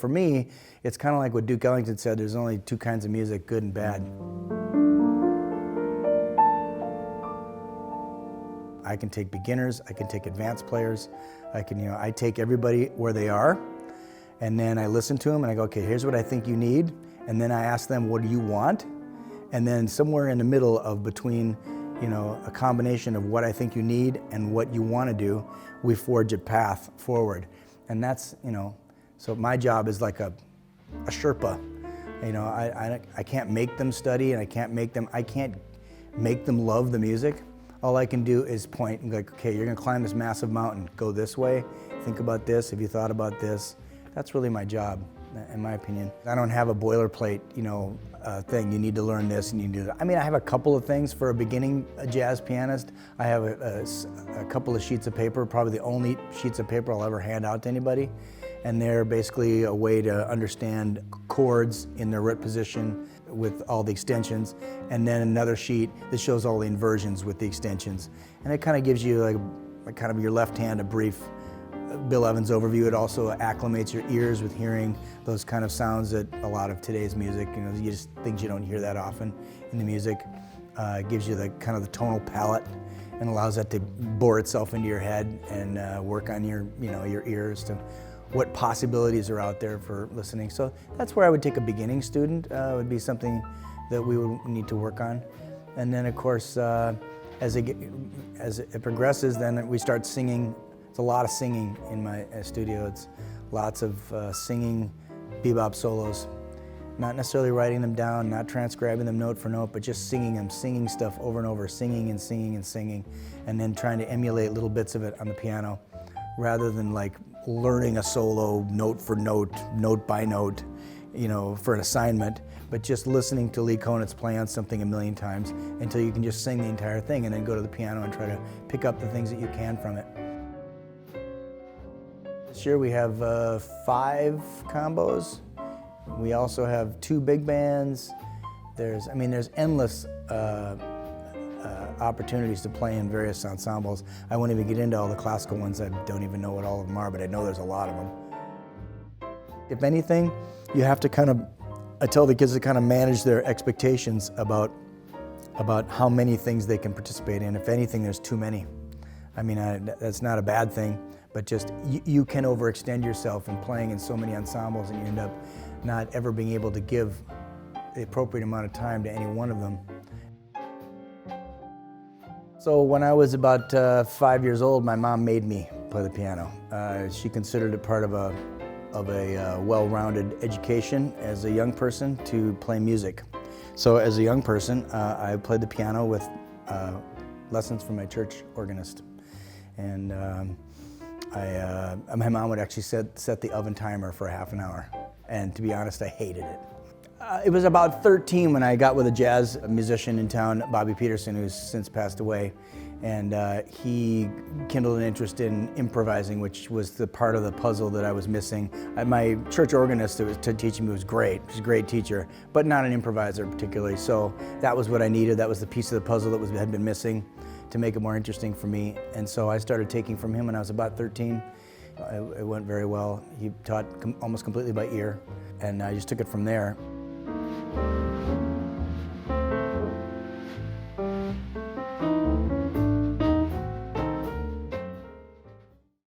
for me, it's kind of like what Duke Ellington said, there's only two kinds of music, good and bad. I can take beginners, I can take advanced players, I take everybody where they are, and then I listen to them and I go, okay, here's what I think you need, and then I ask them, what do you want? And then somewhere in the middle of between, a combination of what I think you need and what you want to do, we forge a path forward. And that's, so my job is like a Sherpa. I can't make them study, and I can't make them love the music. All I can do is point and go, okay, you're gonna climb this massive mountain, go this way, think about this, have you thought about this? That's really my job, in my opinion. I don't have a boilerplate, thing, you need to learn this and you need to, I have a couple of things for a beginning jazz pianist. I have a couple of sheets of paper, probably the only sheets of paper I'll ever hand out to anybody. And they're basically a way to understand chords in their root position with all the extensions, and then another sheet that shows all the inversions with the extensions. And it kind of gives you like kind of your left hand a brief Bill Evans overview. It also acclimates your ears with hearing those kind of sounds that a lot of today's music, you just things you don't hear that often in the music. It gives you the kind of the tonal palette and allows that to bore itself into your head and work on your ears to what possibilities are out there for listening. So that's where I would take a beginning student, would be something that we would need to work on. And then of course, as it progresses, then we start singing. It's a lot of singing in my studio. It's lots of singing bebop solos. Not necessarily writing them down, not transcribing them note for note, but just singing them, singing stuff over and over, singing and singing and singing, and then trying to emulate little bits of it on the piano, rather than like learning a solo note for note, note by note, for an assignment, but just listening to Lee Konitz play on something a million times until you can just sing the entire thing and then go to the piano and try to pick up the things that you can from it. This year we have 5 combos. We also have 2 big bands. There's endless opportunities to play in various ensembles. I won't even get into all the classical ones. I don't even know what all of them are, but I know there's a lot of them. If anything, you have to I tell the kids to kind of manage their expectations about how many things they can participate in. If anything, there's too many. That's not a bad thing, but just you can overextend yourself in playing in so many ensembles, and you end up not ever being able to give the appropriate amount of time to any one of them. So when I was about 5 years old, my mom made me play the piano. She considered it part of a well-rounded education as a young person to play music. So as a young person, I played the piano with lessons from my church organist. And my mom would actually set the oven timer for half an hour. And to be honest, I hated it. It was about 13 when I got with a jazz musician in town, Bobby Peterson, who's since passed away. And he kindled an interest in improvising, which was the part of the puzzle that I was missing. My church organist that was teaching me was great. She was a great teacher, but not an improviser particularly. So that was what I needed. That was the piece of the puzzle that had been missing to make it more interesting for me. And so I started taking from him when I was about 13. It went very well. He taught almost completely by ear, and I just took it from there.